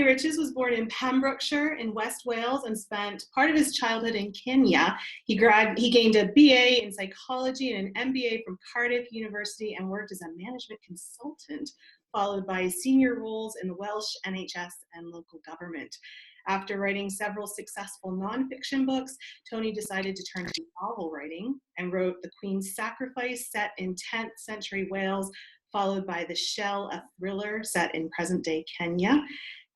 Tony Riches was born in Pembrokeshire in West Wales and spent part of his childhood in Kenya. He gained a BA in psychology and an MBA from Cardiff University and worked as a management consultant, followed by senior roles in the Welsh NHS and local government. After writing several successful nonfiction books, Tony decided to turn to novel writing and wrote The Queen's Sacrifice, set in 10th century Wales, followed by The Shell, a thriller set in present-day Kenya.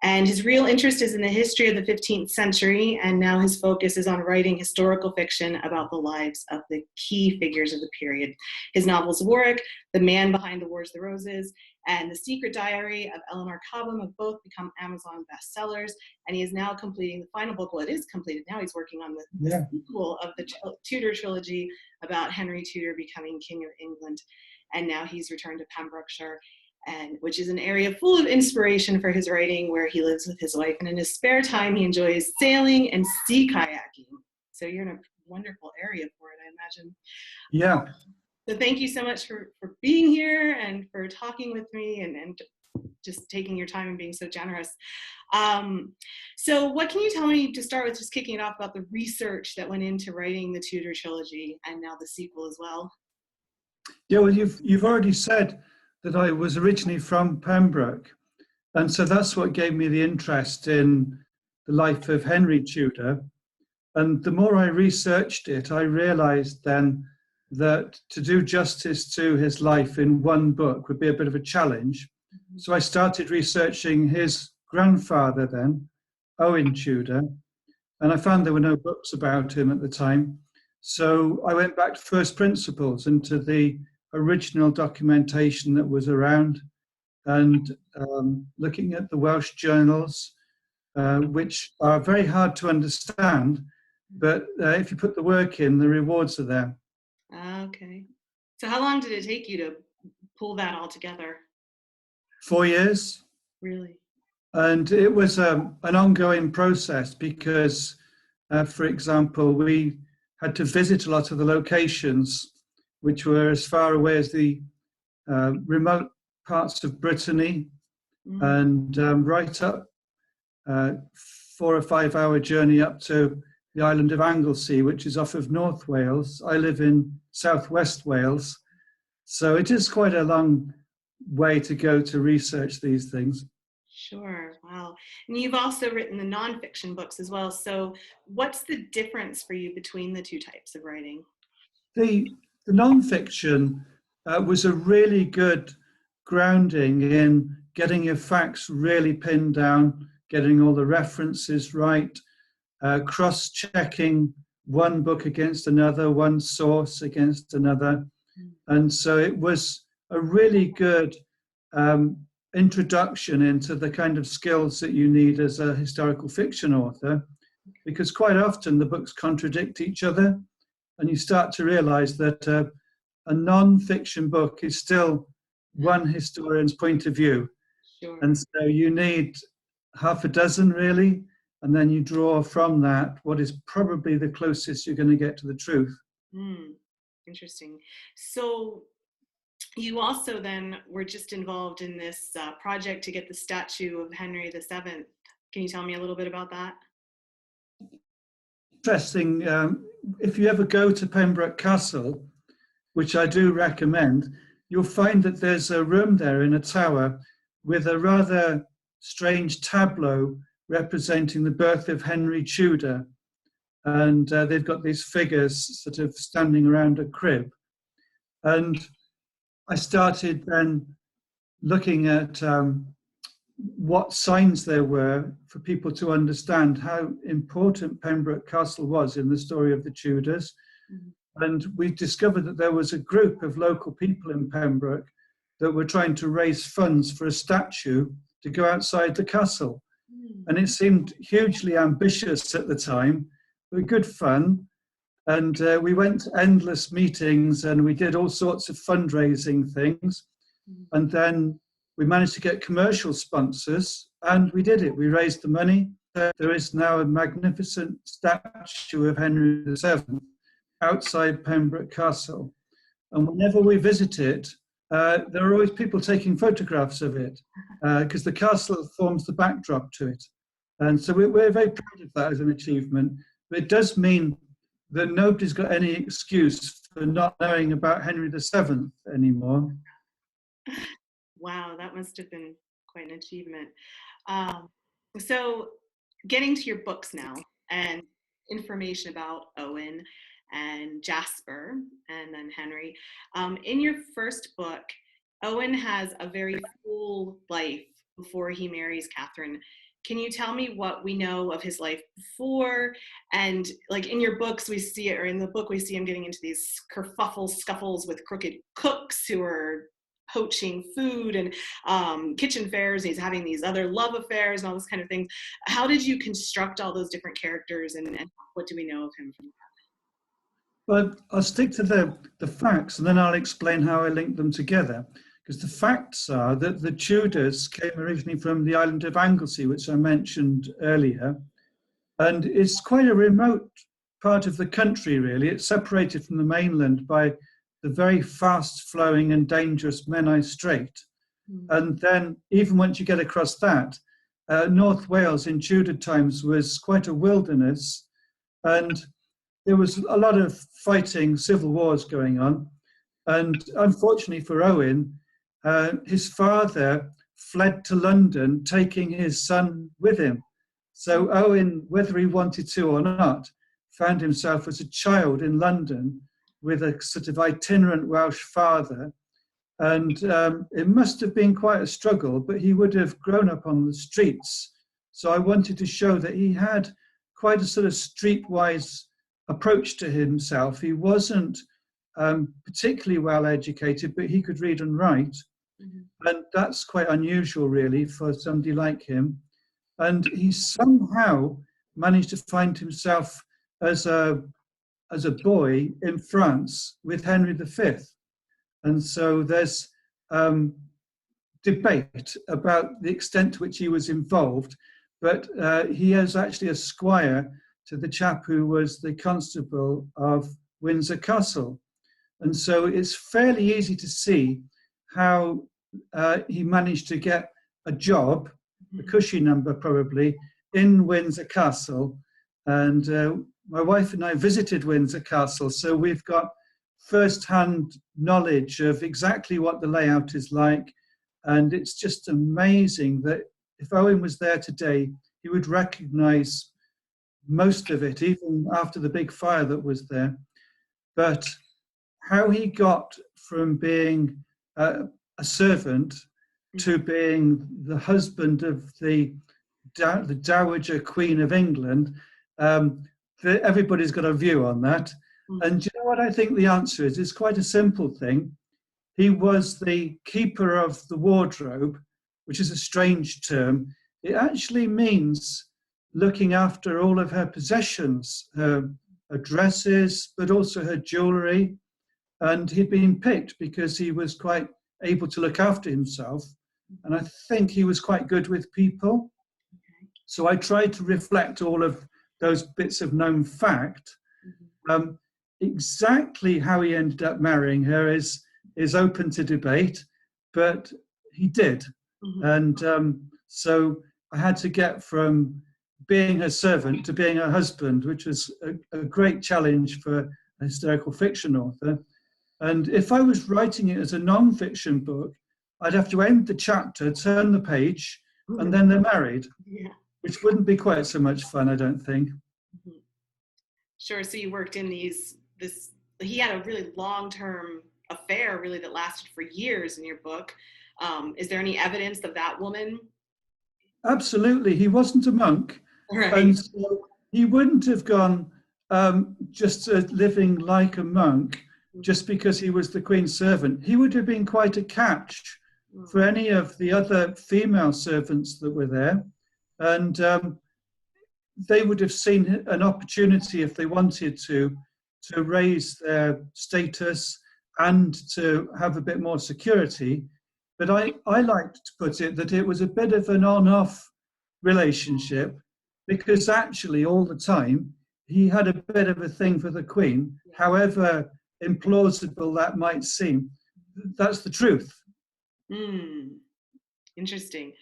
And his real interest is in the history of the 15th century, and now his focus is on writing historical fiction about the lives of the key figures of the period. His novels Warwick, The Man Behind the Wars of the Roses, and The Secret Diary of Eleanor Cobham have both become Amazon bestsellers, and he is now completing the final book. Well, it is completed now. He's working on the sequel of the Tudor trilogy about Henry Tudor becoming King of England. And now he's returned to Pembrokeshire, which is an area full of inspiration for his writing, where he lives with his wife. And in his spare time, he enjoys sailing and sea kayaking. So you're in a wonderful area for it, I imagine. Yeah. So thank you so much for being here and for talking with me and just taking your time and being so generous. So what can you tell me, to start with, just kicking it off, about the research that went into writing the Tudor trilogy and now the sequel as well? Yeah, well, you've already said that I was originally from Pembroke, and so that's what gave me the interest in the life of Henry Tudor. And the more I researched it, I realized then that to do justice to his life in one book would be a bit of a challenge. So I started researching his grandfather then, Owen Tudor, and I found there were no books about him at the time. So I went back to first principles, into the original documentation that was around, and looking at the Welsh journals, which are very hard to understand, but if you put the work in, the rewards are there. Okay. So how long did it take you to pull that all together? 4 years. Really? And it was an ongoing process because, for example, we had to visit a lot of the locations which were as far away as the remote parts of Brittany, and right up 4 or 5 hour journey up to the island of Anglesey, which is off of North Wales. I live in southwest Wales, so it is quite a long way to go to research these things. Sure. Wow. And you've also written the nonfiction books as well. So what's the difference for you between the two types of writing? The nonfiction was a really good grounding in getting your facts really pinned down, getting all the references right, cross-checking one book against another, one source against another. And so it was a really good introduction into the kind of skills that you need as a historical fiction author, because quite often the books contradict each other, and you start to realize that a non-fiction book is still one historian's point of view. Sure. And so you need half a dozen really, and then you draw from that what is probably the closest you're going to get to the truth. Interesting. So you also then were just involved in this project to get the statue of Henry VII. Can you tell me a little bit about that? Interesting. If you ever go to Pembroke Castle, which I do recommend, you'll find that there's a room there in a tower with a rather strange tableau representing the birth of Henry Tudor. And they've got these figures sort of standing around a crib. And I started then looking at what signs there were for people to understand how important Pembroke Castle was in the story of the Tudors. And we discovered that there was a group of local people in Pembroke that were trying to raise funds for a statue to go outside the castle. And it seemed hugely ambitious at the time, but good fun. And we went to endless meetings and we did all sorts of fundraising things. And then we managed to get commercial sponsors, and we did it. We raised the money. There is now a magnificent statue of Henry VII outside Pembroke Castle. And whenever we visit it, there are always people taking photographs of it because the castle forms the backdrop to it. And so we're very proud of that as an achievement. But it does mean that nobody's got any excuse for not knowing about Henry VII anymore. Wow, that must have been quite an achievement. So getting to your books now and information about Owen and Jasper and then Henry. In your first book, Owen has a very full life before he marries Catherine. Can you tell me what we know of his life before? And like in your books, we see it, or in the book, we see him getting into these kerfuffles, scuffles with crooked cooks who are poaching food and kitchen fairs. And he's having these other love affairs and all this kind of things. How did you construct all those different characters, and what do we know of him from that? But I'll stick to the facts, and then I'll explain how I link them together. Because the facts are that the Tudors came originally from the island of Anglesey, which I mentioned earlier, and it's quite a remote part of the country, really. It's separated from the mainland by the very fast-flowing and dangerous Menai Strait. And then, even once you get across that, North Wales in Tudor times was quite a wilderness, and there was a lot of fighting, civil wars going on. And unfortunately for Owen, his father fled to London, taking his son with him. So Owen, whether he wanted to or not, found himself as a child in London with a sort of itinerant Welsh father. And it must have been quite a struggle, but he would have grown up on the streets. So I wanted to show that he had quite a sort of streetwise approach to himself. He wasn't particularly well educated, but he could read and write. Mm-hmm. And that's quite unusual, really, for somebody like him. And he somehow managed to find himself as a boy in France with Henry V. And so there's debate about the extent to which he was involved, but he is actually a squire to the chap who was the constable of Windsor Castle. And so it's fairly easy to see how he managed to get a job, a cushy number probably, in Windsor Castle. And my wife and I visited Windsor Castle, so we've got first-hand knowledge of exactly what the layout is like. And it's just amazing that if Owen was there today, he would recognize most of it, even after the big fire that was there. But how he got from being a servant to being the husband of the Dowager Queen of England, everybody's got a view on that. And do you know what I think the answer is? It's quite a simple thing. He was the keeper of the wardrobe, which is a strange term. It actually means looking after all of her possessions, her dresses, but also her jewellery. And he'd been picked because he was quite able to look after himself. And I think he was quite good with people. So I tried to reflect all of those bits of known fact. Exactly how he ended up marrying her is open to debate, but he did. And so I had to get from being her servant to being her husband, which was a great challenge for a historical fiction author. And if I was writing it as a non-fiction book, I'd have to end the chapter, turn the page, and then they're married, which wouldn't be quite so much fun, I don't think. Sure. So you worked in he had a really long-term affair, really, that lasted for years in your book. Is there any evidence of that woman? Absolutely. He wasn't a monk. Right. And so he wouldn't have gone just living like a monk just because he was the Queen's servant. He would have been quite a catch for any of the other female servants that were there. And they would have seen an opportunity, if they wanted to raise their status and to have a bit more security. But I liked to put it that it was a bit of an on-off relationship, because actually all the time he had a bit of a thing for the Queen, however implausible that might seem. that's the truth. Mm, interesting.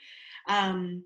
Um,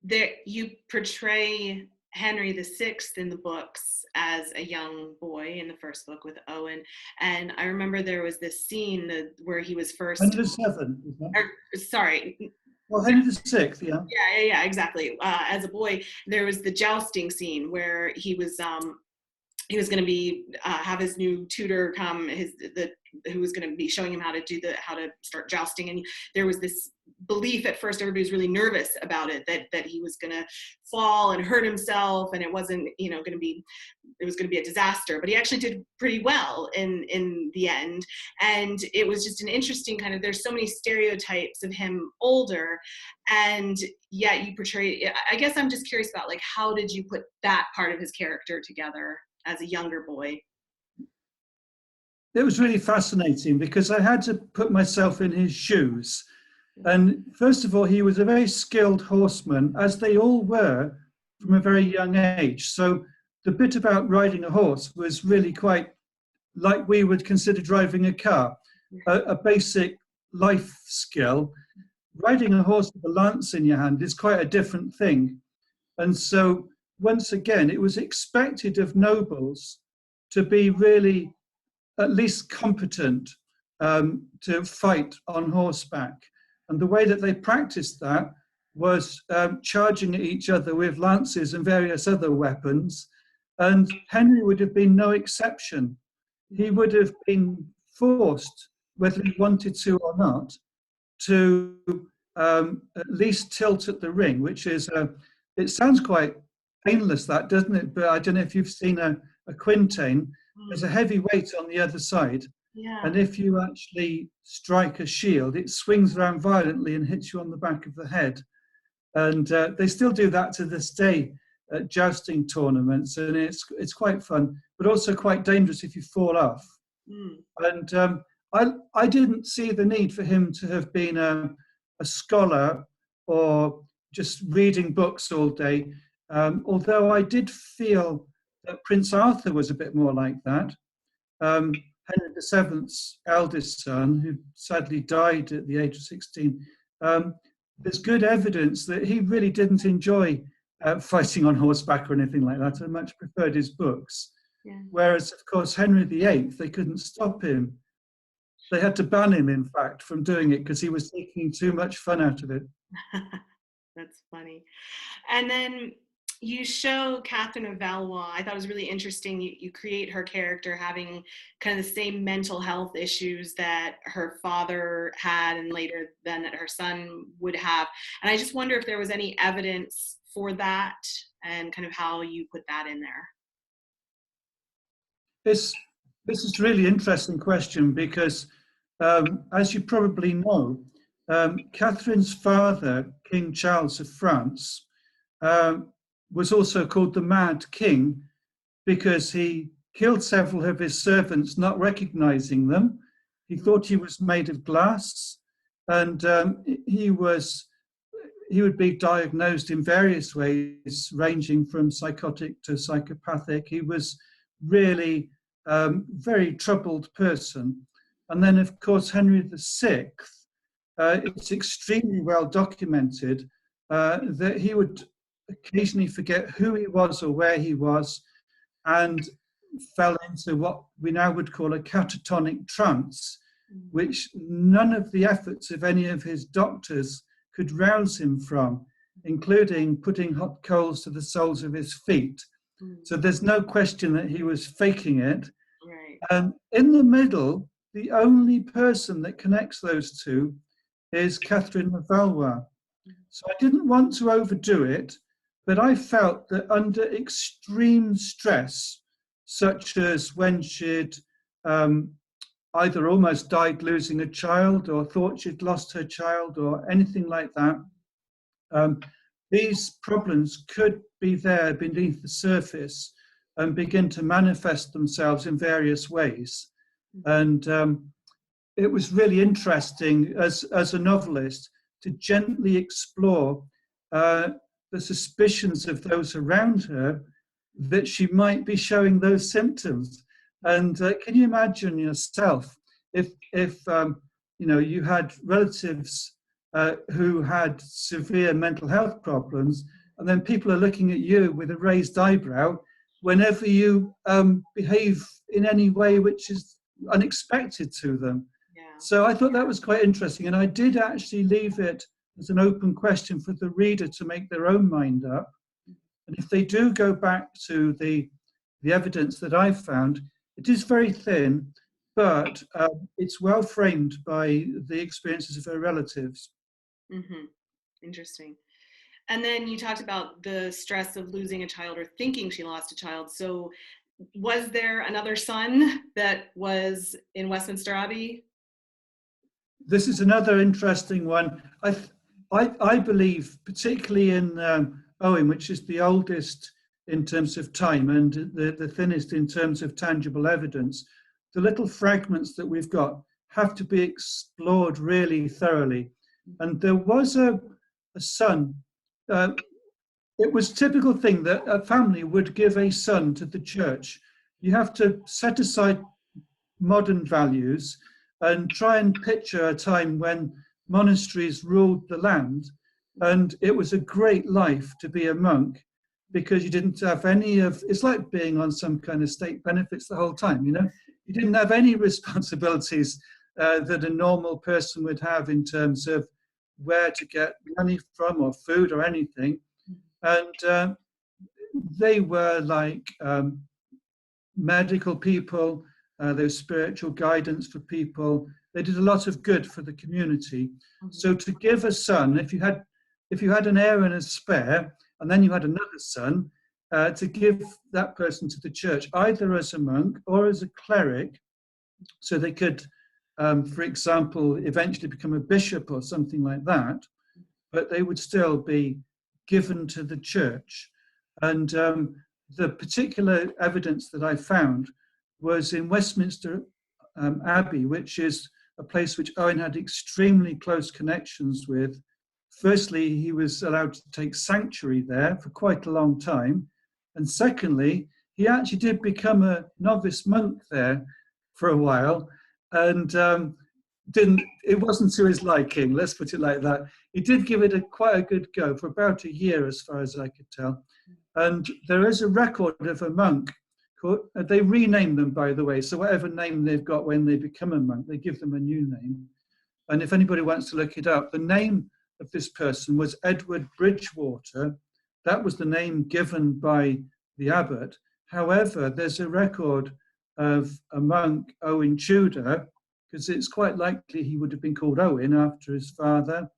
there, you portray Henry VI in the books as a young boy in the first book with Owen, and I remember there was this scene where he was first. Henry VII, isn't it? Or, sorry. Well, Henry VI, yeah. Yeah, exactly. As a boy, there was the jousting scene where he was going to be have his new tutor come, who was going to be showing him how to start jousting, and there was this belief at first. Everybody was really nervous about it, that he was going to fall and hurt himself, and it wasn't going to be. It was going to be a disaster, but he actually did pretty well in the end. And it was just an interesting kind of, there's so many stereotypes of him older, and yet you portray, I guess I'm just curious about, like, how did you put that part of his character together as a younger boy? It was really fascinating because I had to put myself in his shoes. And first of all, he was a very skilled horseman, as they all were from a very young age. So the bit about riding a horse was really quite like we would consider driving a car, a basic life skill. Riding a horse with a lance in your hand is quite a different thing. And so once again, it was expected of nobles to be really at least competent to fight on horseback. And the way that they practiced that was charging at each other with lances and various other weapons. And Henry would have been no exception. He would have been forced, whether he wanted to or not, to at least tilt at the ring, which is, it sounds quite painless, that, doesn't it? But I don't know if you've seen a quintain. There's a heavy weight on the other side. Yeah. And if you actually strike a shield, it swings around violently and hits you on the back of the head. And they still do that to this day at jousting tournaments, and it's quite fun, but also quite dangerous if you fall off. And I didn't see the need for him to have been a scholar or just reading books all day, although I did feel that Prince Arthur was a bit more like that. Henry VII's eldest son, who sadly died at the age of 16, there's good evidence that he really didn't enjoy fighting on horseback or anything like that. I much preferred his books. Yeah. Whereas, of course, Henry VIII, they couldn't stop him. They had to ban him, in fact, from doing it because he was taking too much fun out of it. That's funny. And then you show Catherine of Valois. I thought it was really interesting. You create her character having kind of the same mental health issues that her father had, and later then that her son would have. And I just wonder if there was any evidence for that, and kind of how you put that in there. This is a really interesting question because, as you probably know, Catherine's father, King Charles of France, was also called the Mad King because he killed several of his servants, not recognizing them. He thought he was made of glass, and he would be diagnosed in various ways, ranging from psychotic to psychopathic. He was really very troubled person. And then, of course, Henry VI, it's extremely well documented that he would occasionally forget who he was or where he was, and fell into what we now would call a catatonic trance, which none of the efforts of any of his doctors could rouse him from, including putting hot coals to the soles of his feet. So there's no question that he was faking it. Right. And in the middle, the only person that connects those two is Catherine of Valois. So I didn't want to overdo it, but I felt that under extreme stress, such as when she'd either almost died losing a child or thought she'd lost her child or anything like that, these problems could be there beneath the surface and begin to manifest themselves in various ways. And it was really interesting as a novelist to gently explore the suspicions of those around her that she might be showing those symptoms. And can you imagine yourself if you know, you had relatives who had severe mental health problems, and then people are looking at you with a raised eyebrow whenever you behave in any way which is unexpected to them. Yeah. So I thought that was quite interesting, and I did actually leave it as an open question for the reader to make their own mind up. And if they do go back to the evidence that I've found, it is very thin, but it's well framed by the experiences of her relatives. Mm-hmm. Interesting. And then you talked about the stress of losing a child or thinking she lost a child. So was there another son that was in Westminster Abbey? This is another interesting one. I believe, particularly in Owen, which is the oldest in terms of time and the thinnest in terms of tangible evidence, the little fragments that we've got have to be explored really thoroughly. And there was a son. It was a typical thing that a family would give a son to the church. You have to set aside modern values and try and picture a time when monasteries ruled the land. And it was a great life to be a monk because you didn't have any of, it's like being on some kind of state benefits the whole time, you know? You didn't have any responsibilities that a normal person would have in terms of where to get money from or food or anything. And they were like medical people, there was spiritual guidance for people. They did a lot of good for the community. So to give a son, if you had an heir and a spare, and then you had another son, to give that person to the church, either as a monk or as a cleric, so they could, for example, eventually become a bishop or something like that, but they would still be given to the church. And the particular evidence that I found was in Westminster Abbey, which is a place which Owen had extremely close connections with. Firstly, he was allowed to take sanctuary there for quite a long time. And secondly, he actually did become a novice monk there for a while, and it wasn't to his liking, let's put it like that. He did give it quite a good go for about a year, as far as I could tell. And there is a record of a monk called, they rename them, by the way, so whatever name they've got when they become a monk, they give them a new name. And if anybody wants to look it up, the name of this person was Edward Bridgewater. That was the name given by the abbot. However, there's a record of a monk, Owen Tudor, because it's quite likely he would have been called Owen after his father.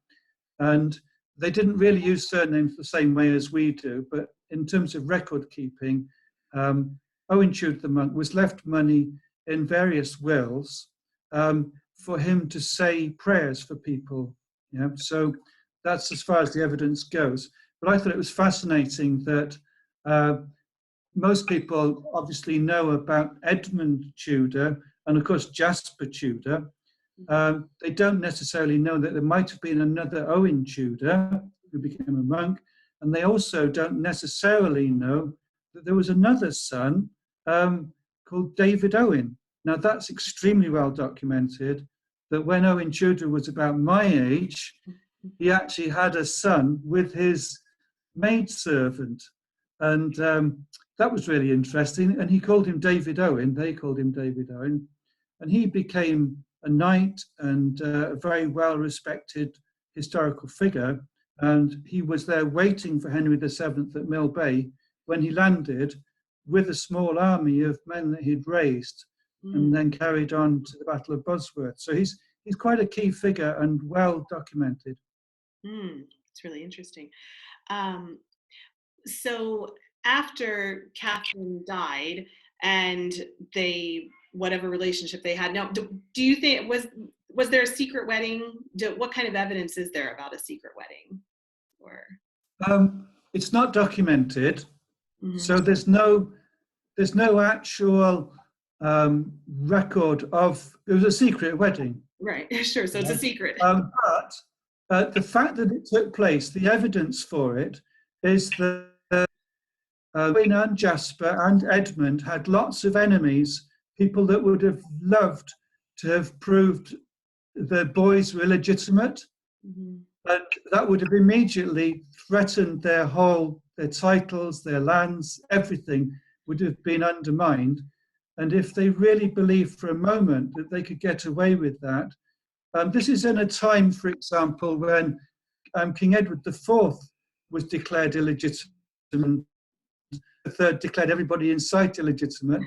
And they didn't really use surnames the same way as we do, but in terms of record keeping, Owen Tudor the monk was left money in various wills for him to say prayers for people. Yeah, so that's as far as the evidence goes. But I thought it was fascinating that most people obviously know about Edmund Tudor and of course Jasper Tudor. They don't necessarily know that there might have been another Owen Tudor who became a monk, and they also don't necessarily know that there was another son called David Owen. Now that's extremely well documented, that when Owen Tudor was about my age, he actually had a son with his maidservant, and that was really interesting. And he called him David Owen, they called him David Owen, and he became a knight and a very well-respected historical figure. And he was there waiting for Henry VII at Mill Bay when he landed with a small army of men that he'd raised and then carried on to the Battle of Bosworth. So he's quite a key figure and well documented. It's really interesting. So after Catherine died and whatever relationship they had, now, do you think, was there a secret wedding? What kind of evidence is there about a secret wedding? Or it's not documented, so there's no actual record of, it was a secret wedding. Right, sure, so it's a secret. But the fact that it took place, the evidence for it is that Owen and Jasper and Edmund had lots of enemies, people that would have loved to have proved the boys were illegitimate, Mm-hmm. and that would have immediately threatened their titles, their lands, everything would have been undermined. And if they really believed for a moment that they could get away with that, this is in a time, for example, when King Edward IV was declared illegitimate. The third declared everybody in sight illegitimate,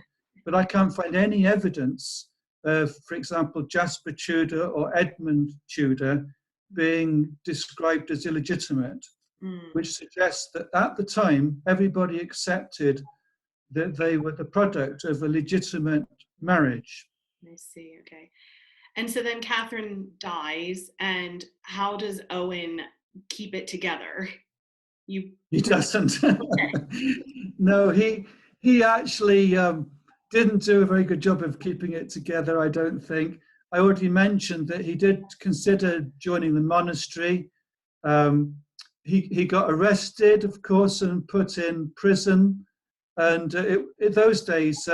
but I can't find any evidence of, for example, Jasper Tudor or Edmund Tudor being described as illegitimate, which suggests that at the time everybody accepted that they were the product of a legitimate marriage. I see. Okay. And so then Catherine dies, and how does Owen keep it together? He doesn't. Okay. No, he actually didn't do a very good job of keeping it together, I don't think. I already mentioned that he did consider joining the monastery. He got arrested, of course, and put in prison. And in those days,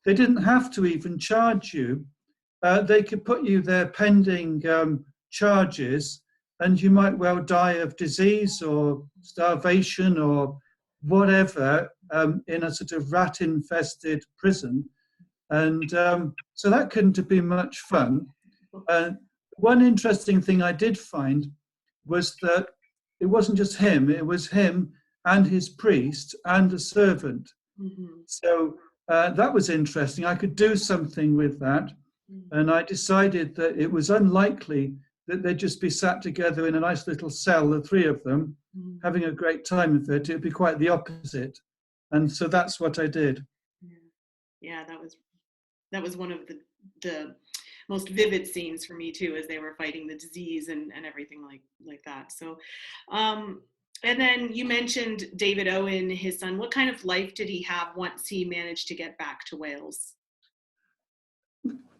they didn't have to even charge you. They could put you there pending charges, and you might well die of disease or starvation or whatever in a sort of rat-infested prison. And so that couldn't have been much fun. One interesting thing I did find was that it wasn't just him, it was him and his priest and a servant. Mm-hmm. So that was interesting. I could do something with that. And I decided that it was unlikely that they'd just be sat together in a nice little cell, the three of them, having a great time of it. It'd be quite the opposite. And so that's what I did. Yeah, that was one of the most vivid scenes for me too, as they were fighting the disease and everything like that. So, and then you mentioned David Owen, his son. What kind of life did he have once he managed to get back to Wales?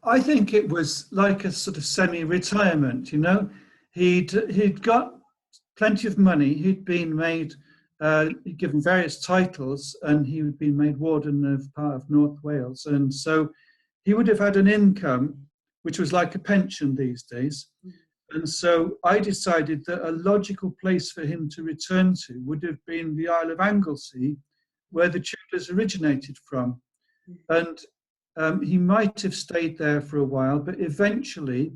I think it was like a sort of semi-retirement, you know. He'd got plenty of money. He'd been made, given various titles, and he'd been made warden of part of North Wales. And so he would have had an income, which was like a pension these days. And so I decided that a logical place for him to return to would have been the Isle of Anglesey, where the Tudors originated from. And he might have stayed there for a while, but eventually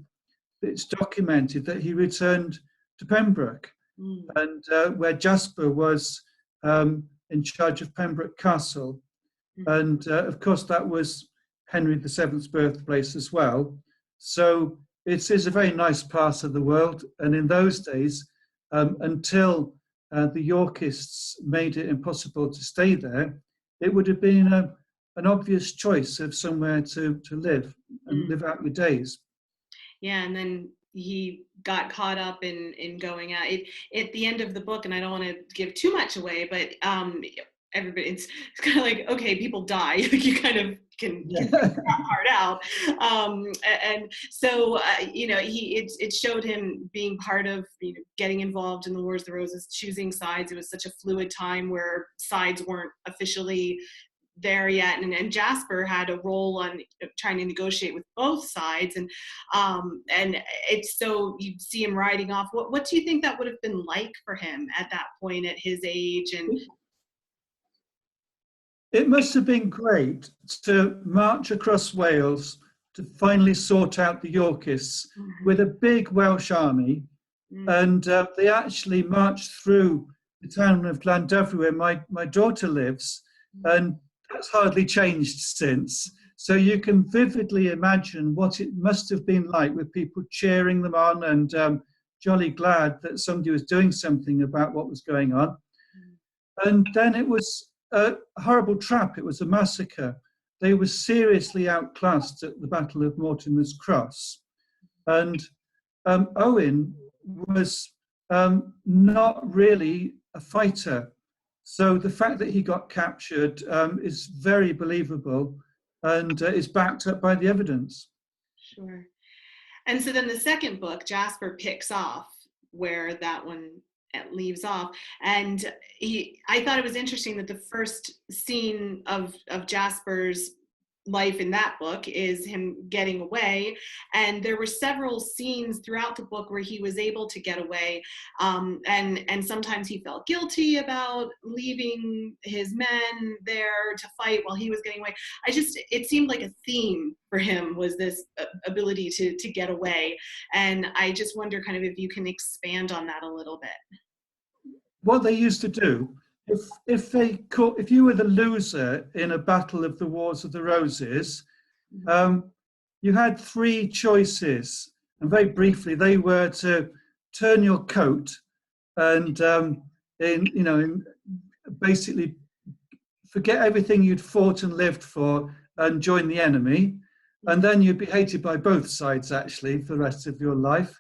it's documented that he returned to Pembroke, and where Jasper was in charge of Pembroke Castle. And of course, that was Henry VII's birthplace as well. So it is a very nice part of the world. And in those days, until the Yorkists made it impossible to stay there, it would have been an obvious choice of somewhere to live and live out your days. Yeah, and then he got caught up in going out. At the end of the book, and I don't want to give too much away, but everybody, it's kind of like, okay, people die. You kind of can get that part out. And so, it showed him being part of, getting involved in the Wars of the Roses, choosing sides. It was such a fluid time where sides weren't officially there yet, and Jasper had a role on trying to negotiate with both sides, and it's so you see him riding off. What do you think that would have been like for him at that point, at his age? And it must have been great to march across Wales to finally sort out the Yorkists with a big Welsh army, and they actually marched through the town of Llandovery, where my daughter lives, and that's hardly changed since. So you can vividly imagine what it must have been like, with people cheering them on and jolly glad that somebody was doing something about what was going on. And then it was a horrible trap. It was a massacre. They were seriously outclassed at the Battle of Mortimer's Cross. And Owen was not really a fighter. So the fact that he got captured is very believable, and is backed up by the evidence. Sure. And so then the second book, Jasper picks off where that one leaves off. And I thought it was interesting that the first scene of Jasper's life in that book is him getting away. And there were several scenes throughout the book where he was able to get away. And sometimes he felt guilty about leaving his men there to fight while he was getting away. It seemed like a theme for him was this ability to get away. And I just wonder kind of if you can expand on that a little bit. What they used to do, if you were the loser in a battle of the Wars of the Roses, you had three choices, and very briefly, they were to turn your coat and basically forget everything you'd fought and lived for and join the enemy, and then you'd be hated by both sides actually for the rest of your life.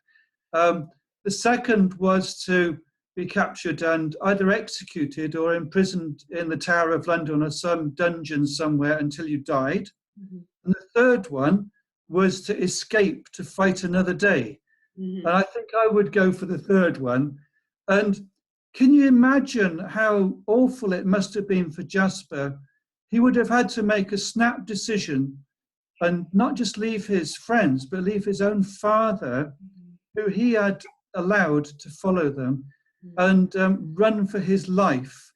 The second was to be captured and either executed or imprisoned in the Tower of London or some dungeon somewhere until you died. Mm-hmm. And the third one was to escape to fight another day. Mm-hmm. And I think I would go for the third one. And can you imagine how awful it must have been for Jasper? He would have had to make a snap decision and not just leave his friends, but leave his own father, who he had allowed to follow them, and run for his life,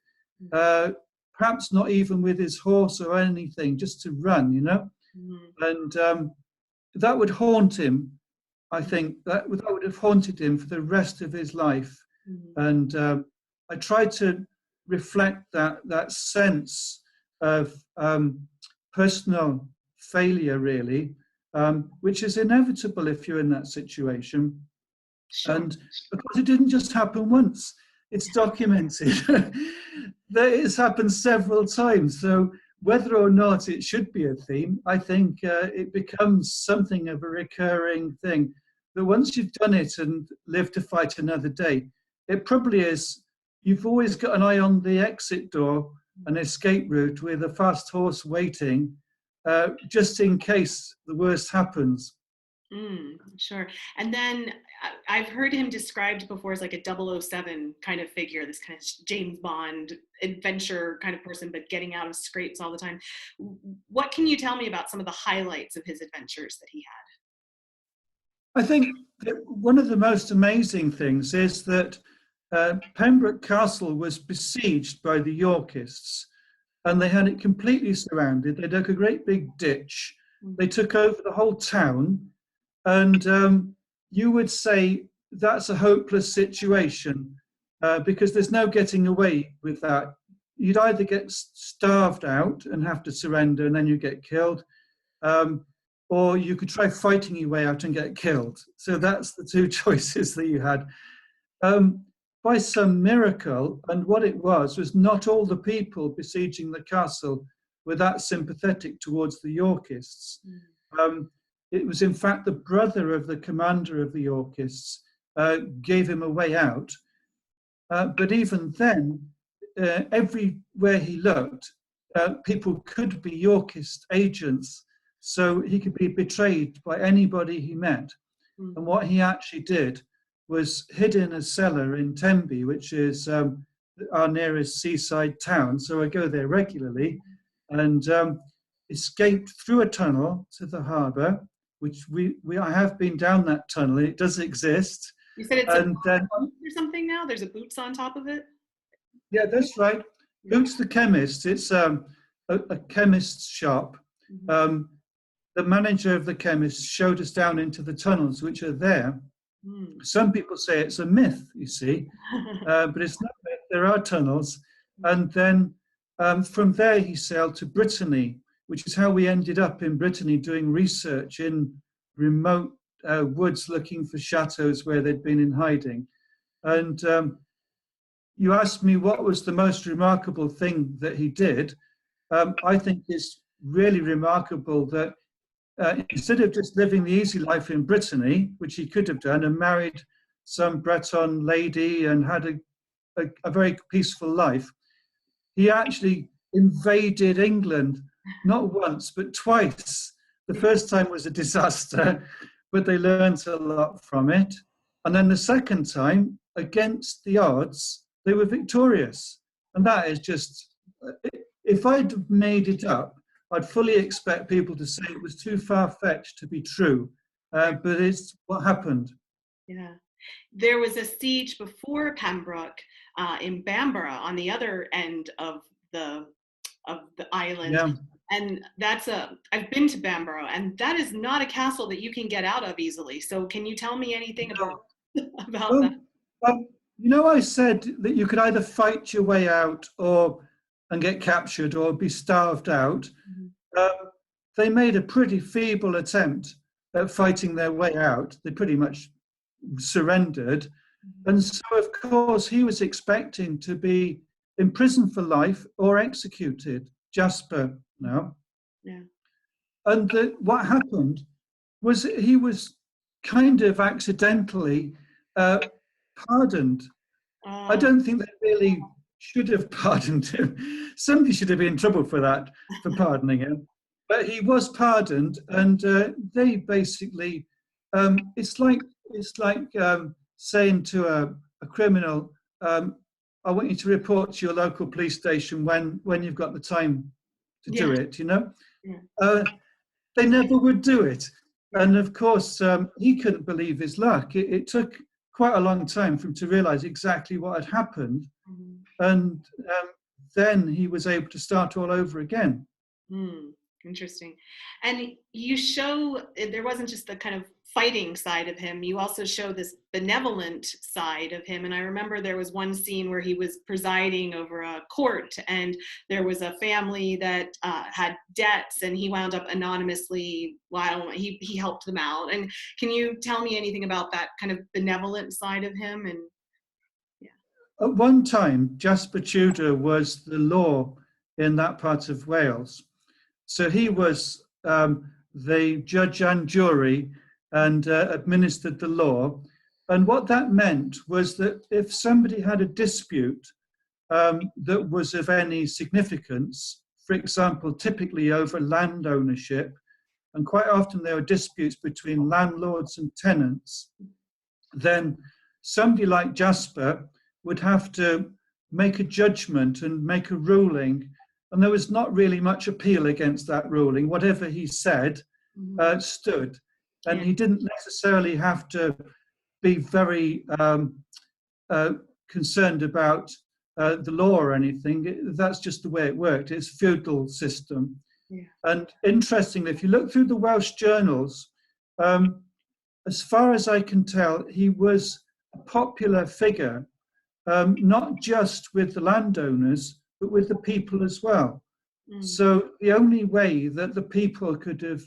perhaps not even with his horse or anything, just to run, and that would haunt him. I think that would have haunted him for the rest of his life. And I tried to reflect that sense of personal failure, really, which is inevitable if you're in that situation. Sure. And of course, it didn't just happen once. It's documented. It's happened several times. So whether or not it should be a theme, I think it becomes something of a recurring thing. But once you've done it and lived to fight another day, it probably is, you've always got an eye on the exit door, an escape route with a fast horse waiting, just in case the worst happens. Sure. And then I've heard him described before as like a 007 kind of figure, this kind of James Bond adventure kind of person, but getting out of scrapes all the time. What can you tell me about some of the highlights of his adventures that he had? I think that one of the most amazing things is that Pembroke Castle was besieged by the Yorkists, and they had it completely surrounded. They dug a great big ditch. They took over the whole town. And you would say that's a hopeless situation because there's no getting away with that. You'd either get starved out and have to surrender and then you get killed, or you could try fighting your way out and get killed. So that's the two choices that you had. By some miracle, and what it was not all the people besieging the castle were that sympathetic towards the Yorkists. It was, in fact, the brother of the commander of the Yorkists gave him a way out. But even then, everywhere he looked, people could be Yorkist agents, so he could be betrayed by anybody he met. And what he actually did was hid in a cellar in Tenby, which is our nearest seaside town. So I go there regularly, and escaped through a tunnel to the harbour, which I have been down that tunnel. It does exist. You said it's a boot or something now? There's a Boots on top of it? Yeah, that's right. Boots the chemist. It's a chemist's shop. The manager of the chemist showed us down into the tunnels, which are there. Some people say it's a myth, you see, but it's not a myth. There are tunnels. And then from there he sailed to Brittany, which is how we ended up in Brittany doing research in remote woods looking for chateaux where they'd been in hiding. And you asked me what was the most remarkable thing that he did. I think it's really remarkable that instead of just living the easy life in Brittany, which he could have done, and married some Breton lady and had a very peaceful life, he actually invaded England, not once, but twice. The first time was a disaster, but they learned a lot from it. And then the second time, against the odds, they were victorious. And that is just, if I'd made it up, I'd fully expect people to say it was too far-fetched to be true, but it's what happened. Yeah. There was a siege before Pembroke in Bamborough on the other end of the island. Yeah. And I've been to Bamborough, and that is not a castle that you can get out of easily. So can you tell me anything about that? Well, you know, I said that you could either fight your way out or and get captured or be starved out. Mhm. Um, they made a pretty feeble attempt at fighting their way out. They pretty much surrendered. And so, of course, he was expecting to be imprisoned for life or executed. Jasper now. Yeah. And what happened was he was kind of accidentally pardoned. I Oh, don't think they really should have pardoned him. Somebody should have been in trouble for that, for pardoning him. But he was pardoned, and they basically, it's like saying to a criminal, "I want you to report to your local police station when you've got the time to yeah, do it." You know, yeah, uh, they never would do it. yeah. And of course, he couldn't believe his luck. It took quite a long time for him to realize exactly what had happened. Mhm. And then he was able to start all over again. Hmm, interesting. And you show there wasn't just the kind of fighting side of him, you also show this benevolent side of him. And I remember there was one scene where he was presiding over a court, and there was a family that had debts, and he wound up anonymously, well, I don't know, he helped them out. And can you tell me anything about that kind of benevolent side of him? And yeah. At one time, Jasper Tudor was the law in that part of Wales. So he was the judge and jury and administered the law. And what that meant was that if somebody had a dispute that was of any significance, for example, typically over land ownership, and quite often there were disputes between landlords and tenants, then somebody like Jasper would have to make a judgment and make a ruling. And there was not really much appeal against that ruling. Whatever he said Mhm. stood. And Yeah. he didn't necessarily have to be very uh, concerned about the law or anything. That's just the way it worked. It's a feudal system. Yeah. And interestingly, if you look through the Welsh journals, um, as far as I can tell, he was a popular figure, not just with the landowners, but with the people as well. Mm. So the only way that the people could have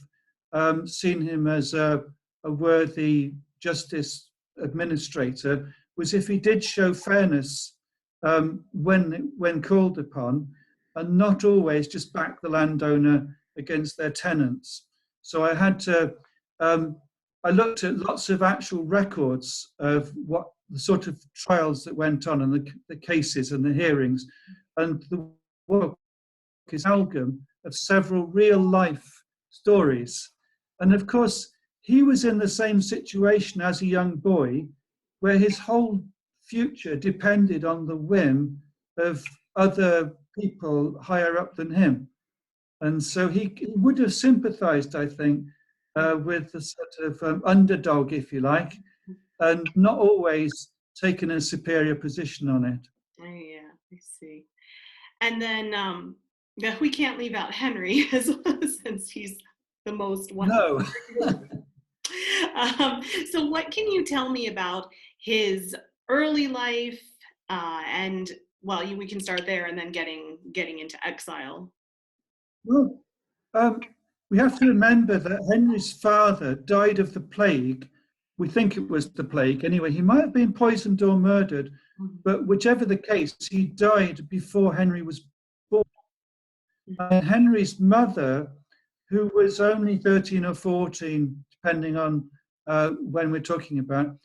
seen him as a worthy justice administrator was if he did show fairness when called upon, and not always just back the landowner against their tenants. So I had to. I looked at lots of actual records of what the sort of trials that went on and the cases and the hearings, and the book is an amalgam of several real life stories. And of course, he was in the same situation as a young boy, where his whole future depended on the whim of other people higher up than him. And so he would have sympathized, I think, with the sort of underdog, if you like, and not always taken a superior position on it. Oh, yeah, I see. And then yeah, we can't leave out Henry as well, since he's the most one. No. So what can you tell me about his early life and well, we can start there and then getting into exile. Well, we have to remember that Henry's father died of the plague. We think it was the plague. Anyway, he might have been poisoned or murdered, Mhm. but whichever the case, he died before Henry was born. Mhm. And Henry's mother, who was only 13 or 14, depending on when we're talking about,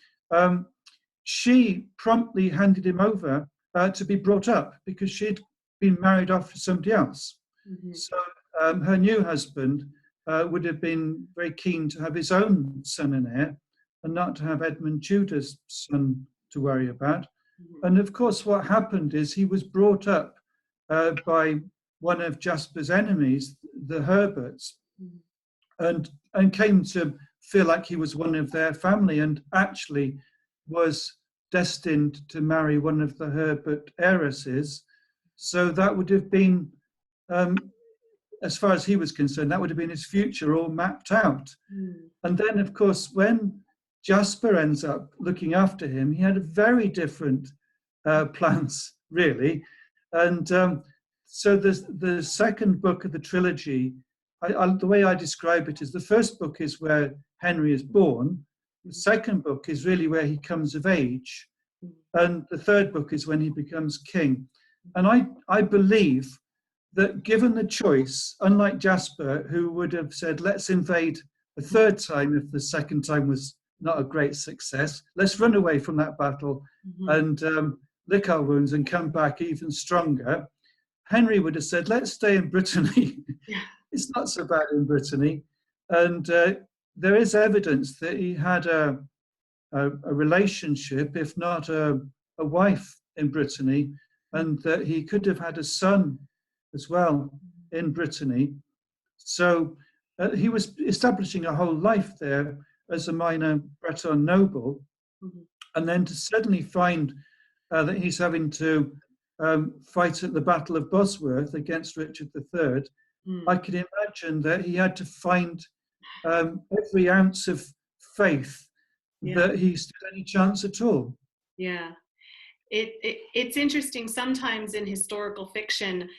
she promptly handed him over to be brought up because she'd been married off to somebody else. Mhm. So her new husband would have been very keen to have his own son and heir and not to have Edmund Tudor's son to worry about. Mhm. And of course, what happened is he was brought up by one of Jasper's enemies, the Herberts, Mm. and came to feel like he was one of their family, and actually was destined to marry one of the Herbert heiresses. So that would have been, as far as he was concerned, that would have been his future all mapped out. Mm. And then, of course, when Jasper ends up looking after him, he had a very different plans, really. And so the second book of the trilogy, the way I describe it is the first book is where Henry is born. The second book is really where he comes of age. And the third book is when he becomes king. And I believe that given the choice, unlike Jasper, who would have said, let's invade a third time if the second time was not a great success, let's run away from that battle and lick our wounds and come back even stronger. Henry would have said, let's stay in Brittany. Yeah. It's not so bad in Brittany. And there is evidence that he had a relationship, if not a wife in Brittany, and that he could have had a son as well in Brittany. So he was establishing a whole life there as a minor Breton noble. Mm-hmm. And then to suddenly find that he's having to fight at the Battle of Bosworth against Richard III, I could imagine that he had to find every ounce of faith that he stood any chance at all. Yeah. It's interesting. Sometimes in historical fiction,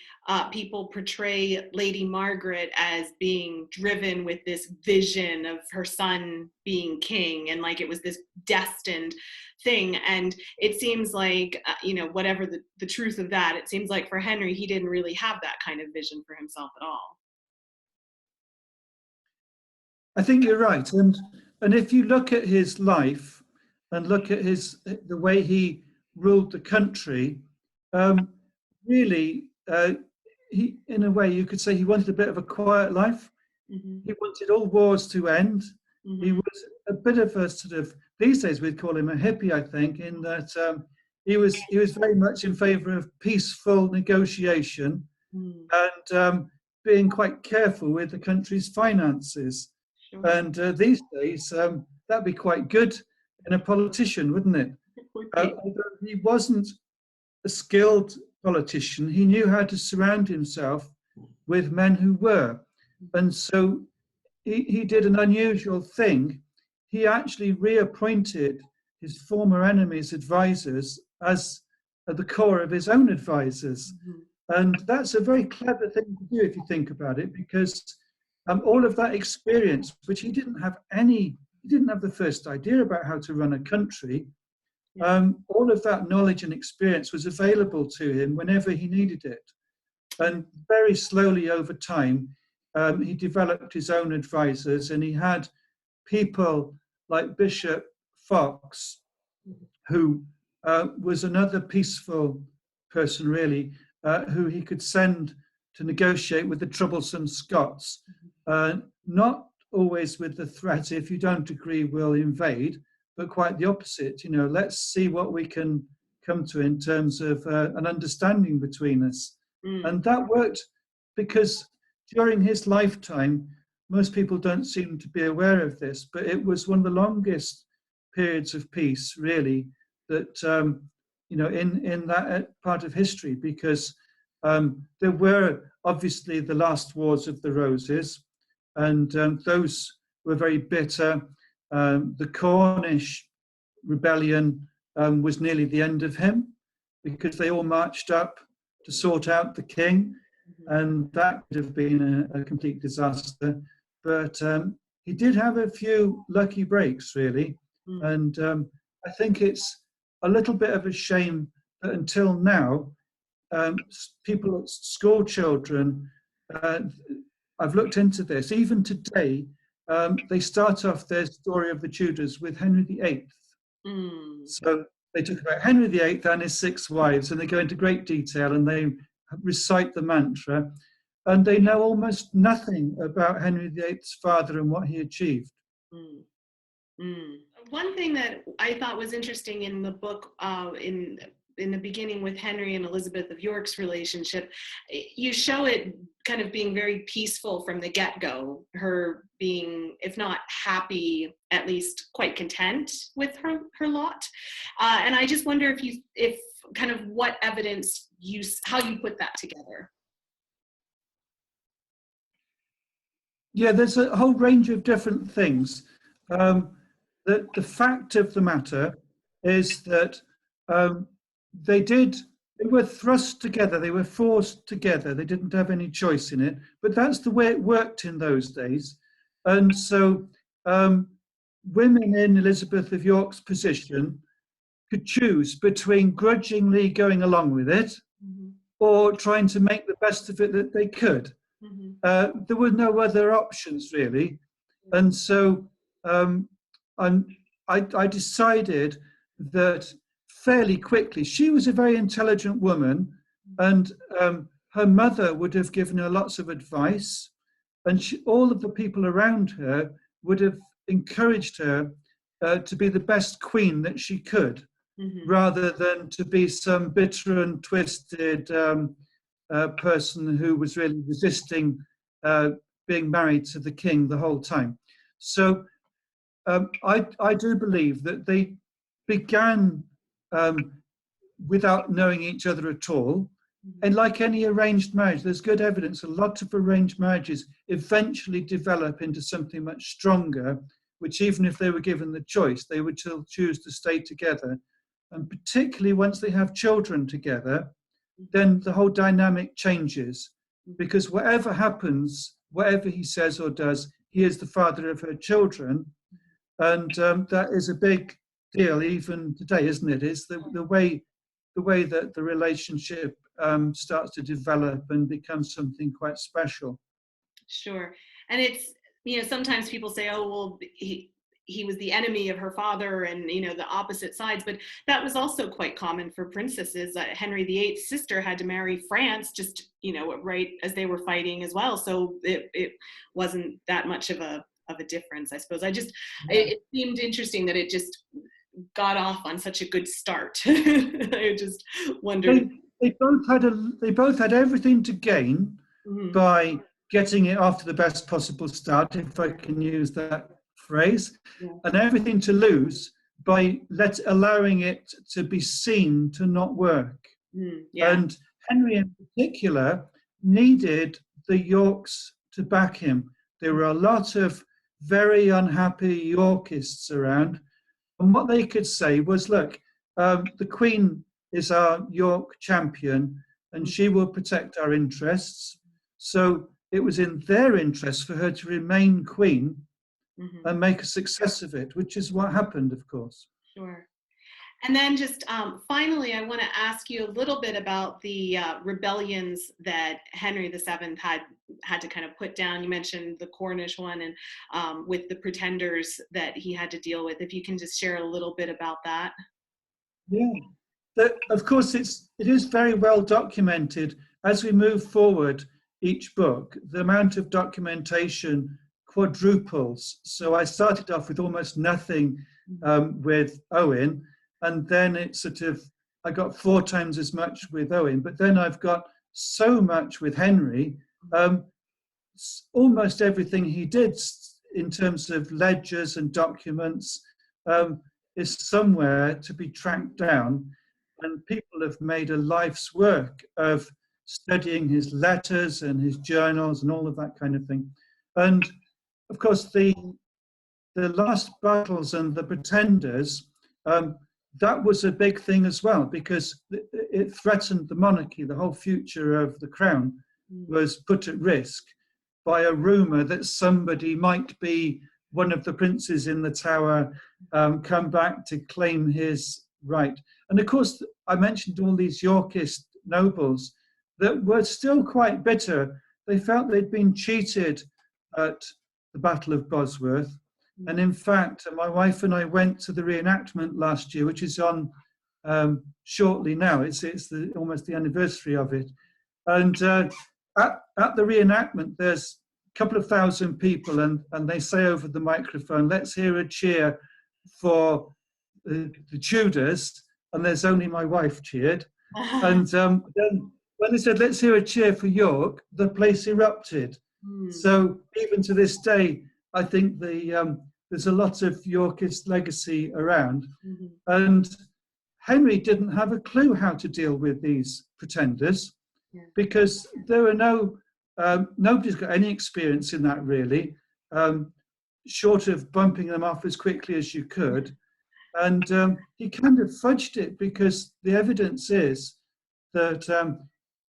people portray Lady Margaret as being driven with this vision of her son being king, and like it was this destined thing. And it seems like, whatever the truth of that, it seems like for Henry, he didn't really have that kind of vision for himself at all. I think you're right. And if you look at his life and look at the way he ruled the country, really, he, in a way, you could say he wanted a bit of a quiet life. Mm-hmm. He wanted all wars to end. Mm-hmm. He was a bit of a sort of, these days we'd call him a hippie, I think, in that he was very much in favor of peaceful negotiation and being quite careful with the country's finances. Sure. And these days, that'd be quite good in a politician, wouldn't it? Although he wasn't a skilled politician, he knew how to surround himself with men who were. And so he did an unusual thing. He actually reappointed his former enemies' advisors as at the core of his own advisors. And that's a very clever thing to do if you think about it, because all of that experience, which he didn't have the first idea about how to run a country. All of that knowledge and experience was available to him whenever he needed it. And very slowly over time, he developed his own advisors, and he had people like Bishop Fox, who was another peaceful person, really, who he could send to negotiate with the troublesome Scots, not always with the threat, if you don't agree, we'll invade, but quite the opposite. Let's see what we can come to in terms of an understanding between us. And that worked because during his lifetime, most people don't seem to be aware of this, but it was one of the longest periods of peace, really, that, in that part of history, because there were obviously the last wars of the Roses, and those were very bitter. The Cornish rebellion was nearly the end of him, because they all marched up to sort out the king, and that would have been a complete disaster. But he did have a few lucky breaks, really, and I think it's a little bit of a shame that until now, people, school children, I've looked into this, even today, they start off their story of the Tudors with Henry VIII. So they talk about Henry VIII and his 6 wives, and they go into great detail, and they recite the mantra, and they know almost nothing about Henry VIII's father and what he achieved. One thing that I thought was interesting in the book, in in the beginning with Henry and Elizabeth of York's relationship, you show it kind of being very peaceful from the get-go, her being, if not happy, at least quite content with her lot. And I just wonder if kind of what evidence how you put that together. Yeah, there's a whole range of different things. The fact of the matter is that they were thrust together, they were forced together, they didn't have any choice in it, but that's the way it worked in those days. And so women in Elizabeth of York's position could choose between grudgingly going along with it or trying to make the best of it that they could. There were no other options really. And so I decided that fairly quickly, she was a very intelligent woman, and her mother would have given her lots of advice, and all of the people around her would have encouraged her to be the best queen that she could, rather than to be some bitter and twisted person who was really resisting being married to the king the whole time. So I do believe that they began without knowing each other at all. And like any arranged marriage, there's good evidence a lot of arranged marriages eventually develop into something much stronger, which even if they were given the choice, they would still choose to stay together. And particularly once they have children together, then the whole dynamic changes, because whatever happens, whatever he says or does, he is the father of her children. And that is a big deal even today, isn't it? It's the way that the relationship starts to develop and become something quite special. Sure. And it's, sometimes people say, oh, well, he was the enemy of her father, and the opposite sides, but that was also quite common for princesses. Henry VIII's sister had to marry France just right as they were fighting as well, so it wasn't that much of a difference, I suppose. It seemed interesting that it just got off on such a good start. I just wondered. They both had everything to gain by getting it off to the best possible start, if I can use that phrase, and everything to lose by allowing it to be seen to not work. And Henry in particular needed the Yorks to back him. There were a lot of very unhappy Yorkists around, and what they could say was, look, the Queen is our York champion and she will protect our interests. So it was in their interest for her to remain Queen and make a success of it, which is what happened, of course. Sure. And then just finally, I want to ask you a little bit about the rebellions that Henry VII had to kind of put down. You mentioned the Cornish one, and with the pretenders that he had to deal with. If you can just share a little bit about that. Yeah, of course, it is very well documented. As we move forward each book, the amount of documentation quadruples. So I started off with almost nothing with Owen, and then I got 4 times as much with Owen, but then I've got so much with Henry. Almost everything he did in terms of ledgers and documents is somewhere to be tracked down, and people have made a life's work of studying his letters and his journals and all of that kind of thing. And of course, the last battles and the pretenders, that was a big thing as well, because it threatened the monarchy. The whole future of the crown was put at risk by a rumor that somebody might be one of the princes in the Tower, come back to claim his right. And of course, I mentioned all these Yorkist nobles that were still quite bitter. They felt they'd been cheated at the Battle of Bosworth. And in fact, my wife and I went to the reenactment last year, which is on shortly now. It's almost the anniversary of it. And at the reenactment, there's a couple of thousand people, and they say over the microphone, let's hear a cheer for the Tudors. and there's only my wife cheered. And then when they said, let's hear a cheer for York, the place erupted. So even to this day, I think there's a lot of Yorkist legacy around. And Henry didn't have a clue how to deal with these pretenders, because there were nobody's got any experience in that really, short of bumping them off as quickly as you could. And he kind of fudged it, because the evidence is that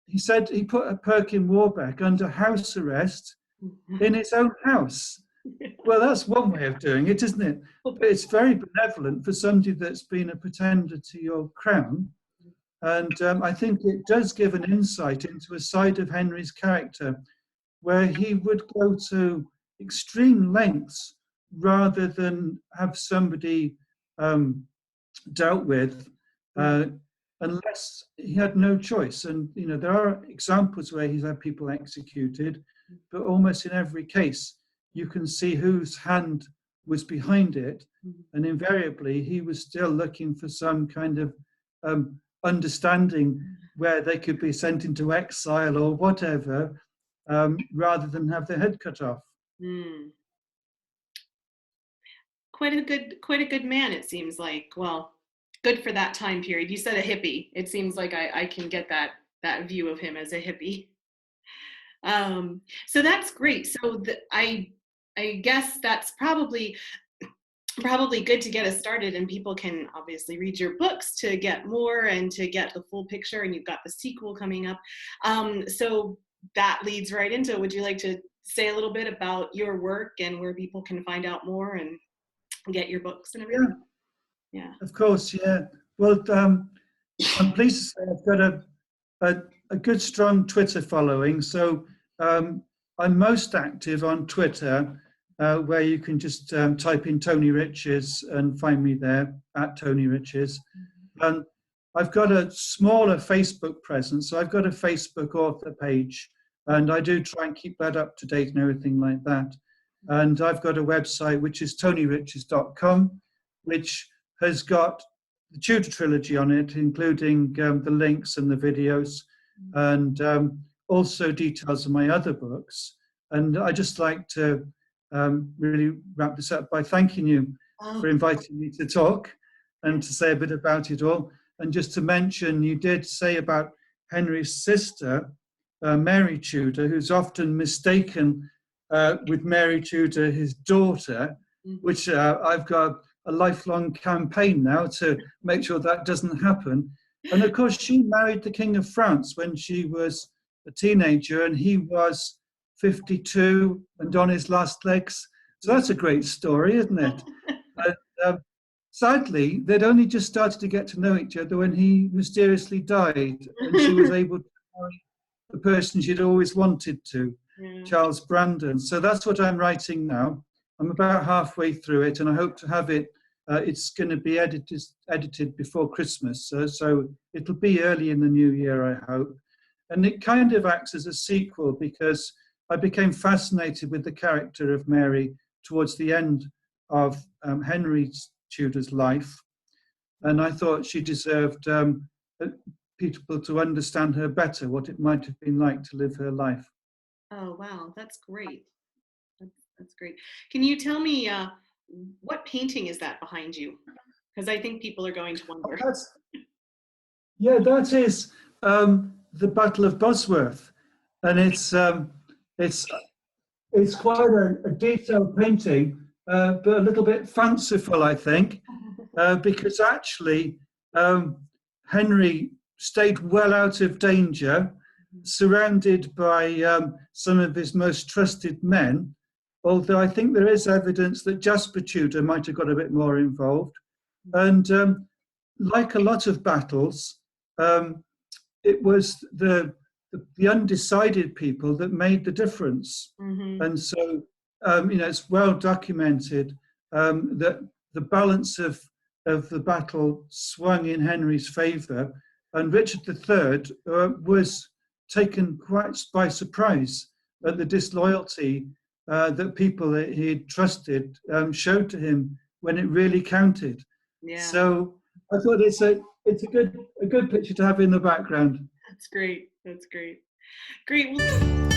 he said he put Perkin Warbeck under house arrest in his own house. Well, that's one way of doing it, isn't it? But it's very benevolent for somebody that's been a pretender to your crown. And I think it does give an insight into a side of Henry's character where he would go to extreme lengths rather than have somebody dealt with unless he had no choice. And there are examples where he's had people executed, but almost in every case you can see whose hand was behind it, and invariably he was still looking for some kind of understanding where they could be sent into exile or whatever, rather than have their head cut off. Quite a good man, it seems like. Well, good for that time period. You said a hippie. It seems like I can get that view of him as a hippie. So that's great. So I guess that's probably good to get us started, and people can obviously read your books to get more and to get the full picture, and you've got the sequel coming up. So that leads right into, would you like to say a little bit about your work and where people can find out more and get your books and everything? Yeah. Of course, yeah. Well, I'm pleased to say I've got a good, strong Twitter following. So I'm most active on Twitter, where you can just type in Tony Riches and find me there, at Tony Riches. And I've got a smaller Facebook presence. So I've got a Facebook author page, and I do try and keep that up to date and everything like that. And I've got a website, which is tonyriches.com, which has got the Tudor trilogy on it, including the links and the videos, and also details of my other books. And I just like to really wrap this up by thanking you for inviting me to talk and to say a bit about it all. And just to mention, you did say about Henry's sister, Mary Tudor, who's often mistaken with Mary Tudor, his daughter, which I've got a lifelong campaign now to make sure that doesn't happen. And of course, she married the King of France when she was a teenager, and he was 52 and on his last legs. So that's a great story, isn't it? Sadly, they'd only just started to get to know each other when he mysteriously died, and she was able to marry the person she'd always wanted to, Charles Brandon. So that's what I'm writing now. I'm about halfway through it, and I hope to have it. It's going to be edited before Christmas, so it'll be early in the new year, I hope. And it kind of acts as a sequel, because I became fascinated with the character of Mary towards the end of Henry Tudor's life, and I thought she deserved people to understand her better, what it might have been like to live her life. Oh, wow, that's great. That's great. Can you tell me what painting is that behind you? Because I think people are going to wonder. That is the Battle of Bosworth, and it's quite a detailed painting, but a little bit fanciful, I think, because actually Henry stayed well out of danger, surrounded by some of his most trusted men, although I think there is evidence that Jasper Tudor might have got a bit more involved. And like a lot of battles, it was the undecided people that made the difference. And so, it's well documented that the balance of the battle swung in Henry's favour, and Richard III was taken quite by surprise at the disloyalty that people that he had trusted showed to him when it really counted. So I thought it's a good picture to have in the background. That's great. That's great. Great. Well,